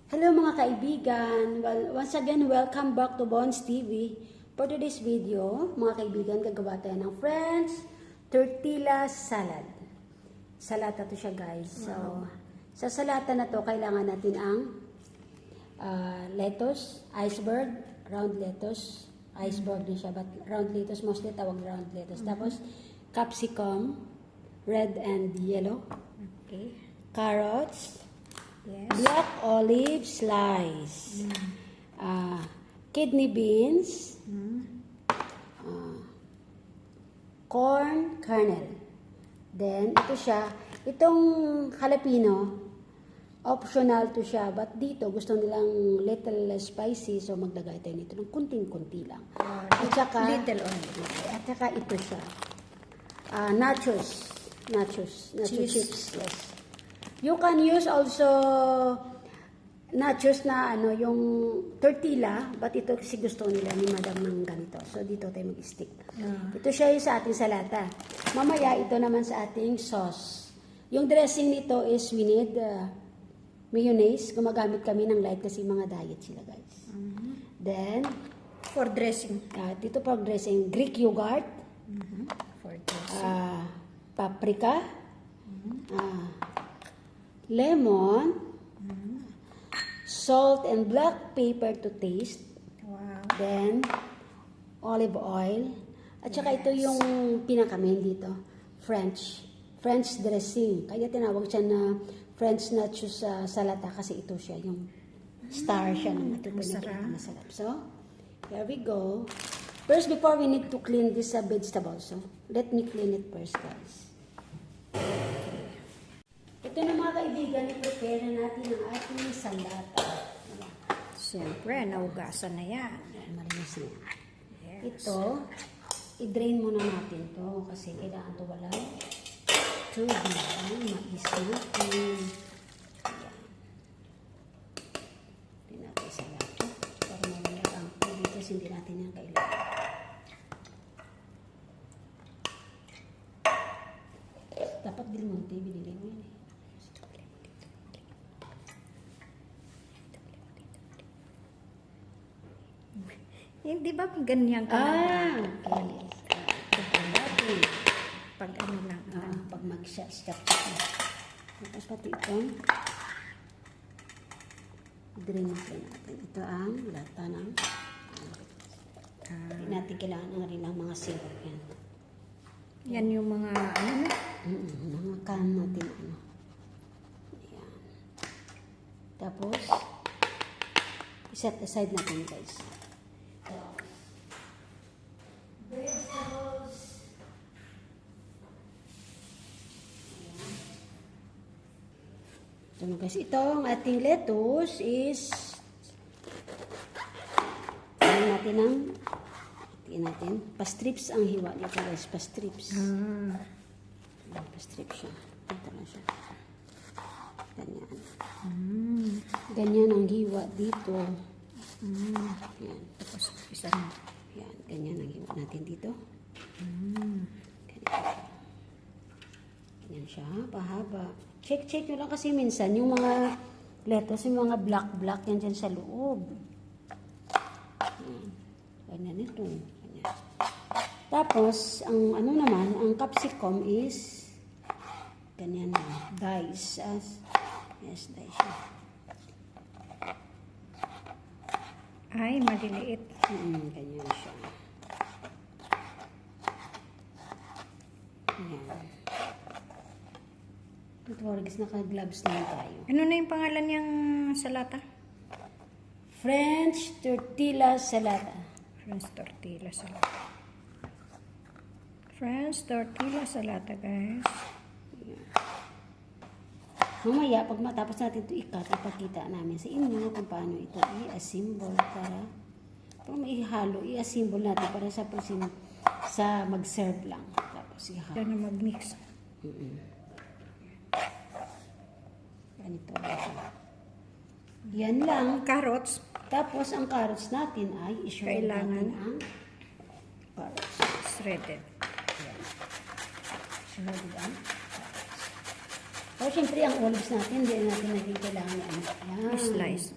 Hello mga kaibigan! Well, once again, welcome back to Bonds TV. For today's video, mga kaibigan, gagawa tayo ng French tortilla salad. Salata to siya, guys. So, sa salata na to, kailangan natin ang lettuce, iceberg, round lettuce. Iceberg din siya, but round lettuce, mostly tawag round lettuce. Tapos, capsicum, red and yellow. Okay. Carrots, Yes. black olive slice, kidney beans, corn kernel. Then, ito siya. Itong jalapeno, optional to siya. But dito, gusto nilang little spicy. So, maglagay tayo nito ng kunting-kunti lang. At saka, Little only. At saka ito siya. Nachos. Nacho chips. Yes. You can use also nachos na yung tortilla, but ito kasi gusto nila ni Madam ng ganito. So dito tayo mag-stick. Ito siya yung sa ating salata. Mamaya ito naman sa ating sauce. Yung dressing nito is we need mayonnaise. Gumagamit kami ng light kasi mga diet sila, guys. Then For dressing. dito for dressing, Greek yogurt, For dressing. paprika, lemon, salt and black pepper to taste, Wow. then olive oil, at saka ito yung pinakamin dito, French dressing. Kaya tinawag siya na French nachos sa salata kasi ito siya, yung star siya ng ito po masarap. So, here we go. First, before we need to clean this vegetables, so let me clean it first, guys. Ito na mga kaibigan, i-prepare na natin ang ating salata. Siyempre, naugasan na yan. Marinis na yan. Yes. Ito, i-drain muna natin to kasi kailangan to wala tubig. Mais natin. Ayan. Hindi natin salata para mawala ang tubig kasi hindi natin yan kailangan. Dapat Del Monte, binili mo yun eh. Hindi ba ganyan ka Okay. Natin. Pag ano lang. Pag mag-shot. Tapos pati itong drain natin. Ito ang lata ng hindi natin kailangan ng rin ang mga syrup yan. Yan yung mga ano na. Mga can natin Ayan. Tapos set aside natin, guys. Vegetables. So guys, ito ang ating lettuce is natin pastrips ang hiwa nito, guys, pastrips. Pastrips siya. Ito na siya. Ganyan. Ganyan ang hiwa dito. Yan. Tapos isa na. Yan, ganyan ang hiwa natin dito. Ganyan siya, pahaba. Check nyo lang kasi minsan yung mga lettuce, yung mga black yan dyan sa loob. Ganyan ito. Ganyan. Tapos, ang ano naman, ang capsicum is ganyan na, dice. Yes, dice siya. Ay, maliliit. Ganyan siya. Ayan. Ito, Wargis, naka-gloves na tayo. Ano na yung pangalan niyang salata? French tortilla salata. French tortilla salata. French tortilla salata, guys. Mamaya, pag matapos natin ito ikat, ipakita namin sa inyo kung paano ito i-assemble para pag maihalo, i-assemble natin para sa mag-serve lang. Tapos ihalo. Ito na mag-mix. Ganito. Yan lang. Carrots. Tapos, ang carrots natin ay i-shred natin ang carrots. Shredded. Shredded ang Pero syempre, ang olives natin, hindi natin naging kailangan na ano. Yan. Slice.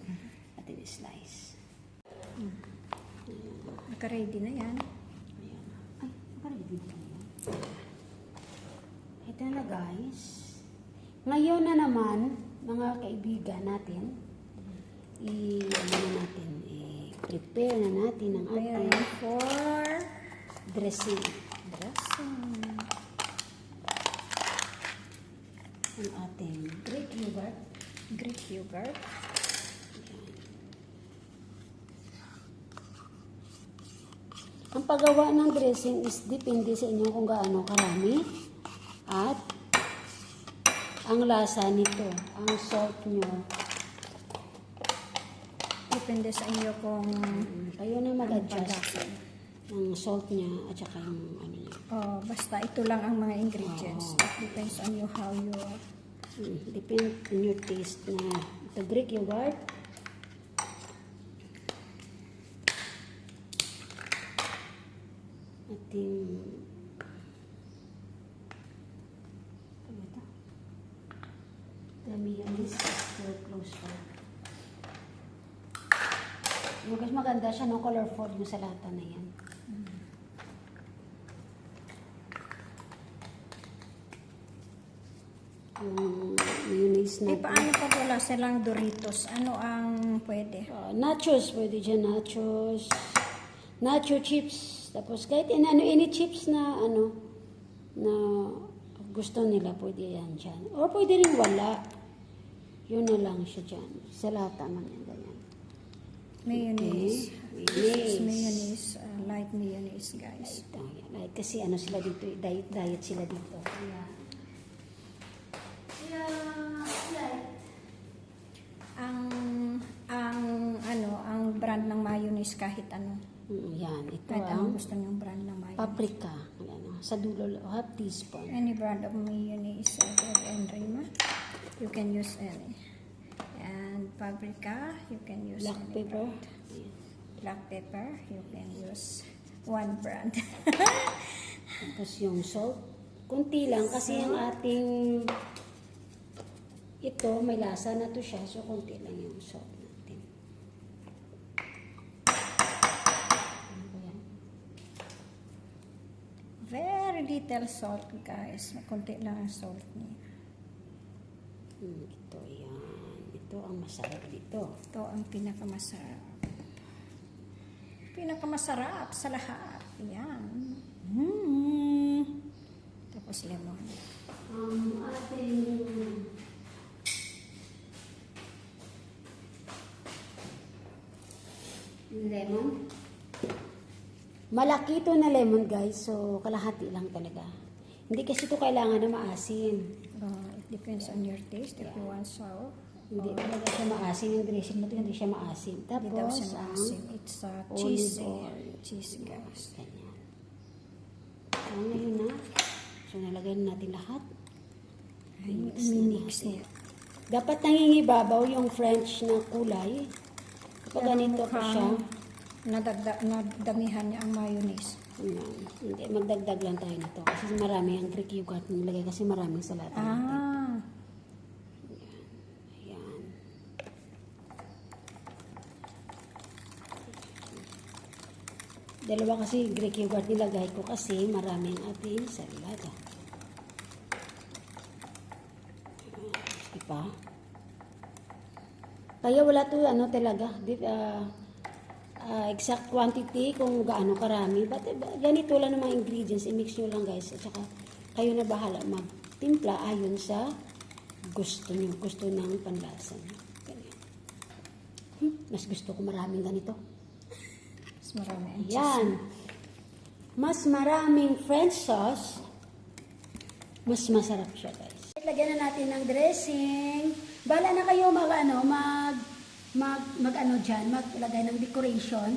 Natin i-slice. Naka-ready na yan. Ayan. Ay, naka-ready na yan. Ito na guys. Ngayon na naman, mga kaibigan natin, i-prepare na natin ang Preparing ating for dressing. dressing. Ang ating Greek yogurt. Greek yogurt. Ang paggawa ng dressing is depende sa inyo kung gaano karami at ang lasa nito, ang salt nyo. Depende sa inyo kung Kayo na mag-adjust pagkakasal. ng salt niya at saka yung ano niya. Oh, basta ito lang ang mga ingredients. It depends on you how you Depende on your taste na ito Greek yogurt. Ating ano ito? The mayonnaise is still close pa. Yung guys, maganda siya, no? Colorful yung salata na yan. Yung mayonnaise Eh, natin. paano pag wala silang Doritos? Ano ang pwede? Nachos, pwede dyan nachos. Nacho chips. Tapos kahit any chips na na gusto nila, pwede yan dyan. Or pwede rin wala. Yun na lang siya dyan. Salata man yan, ganyan. Mayonnaise. Okay. This is Mayonnaise. mayonnaise. Light mayonnaise, guys. Ito, yan. Ay, kasi ano sila dito, diet sila dito. Kaya, light. Ang brand ng mayonnaise kahit ano. Yan, ito Kahit ang ang gusto niyong brand ng mayonnaise. paprika. Ano, sa dulo, half teaspoon. Any brand of mayonnaise, and Rima, you can use any. And paprika, you can use Black any pepper. brand. Black pepper, you can use one brand. Tapos yung salt, kunti lang kasi ang ating ito, may lasa na to siya, so kunti lang yung salt natin. Ano ba yan? Very little salt, guys. Kunti lang ang salt niya. Ito yan. Ito ang masarap dito. Ito ang pinakamasarap. Pinakamasarap sa lahat. Yan. Tapos lemon. Ating lemon. Malaki ito na lemon guys, so kalahati lang talaga. Hindi kasi ito kailangan na maasim. It depends on your taste. If you want sour, Hindi talaga siya maasim yung dressing mo, hindi siya maasim. hindi daw Tapos, siya ang maasim. It's olive cheese. oil. Cheese, guys. Ganyan. So, ngayon na. So, nalagay na natin lahat. Mix natin. Dapat nangingibabaw yung French na kulay. Kapag ganito pa siya, Nadamihan niya ang mayonnaise. hindi, magdagdag lang tayo nito. Kasi marami ang Greek yogurt nilagay kasi maraming salata natin. Ayan. Dalawa kasi Greek yogurt nilagay ko kasi maraming ating salata. Diba? Kaya wala to talaga. Exact quantity kung gaano karami. But ganito lang ng mga ingredients. I-mix nyo lang guys. At saka kayo na bahala magtimpla ayon sa gusto nyo. Gusto ng panlasa nyo. Ganyan. Mas gusto ko maraming ganito. Mas marami ang cheese. Yan. Mas maraming French sauce. Mas masarap siya guys. Lagyan na natin ng dressing. Bala na kayo maglagay ng decoration.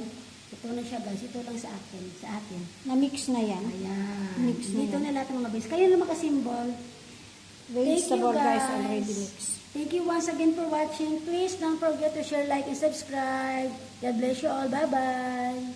Ito na siya guys, ito lang sa atin. Na-mix na yan. Ayan. Mix na Dito yan. na lahat ng mga base. Kayo na makasimbol. Vegetable guys, already mixed. Thank you once again for watching. Please don't forget to share, like, and subscribe. God bless you all. Bye-bye.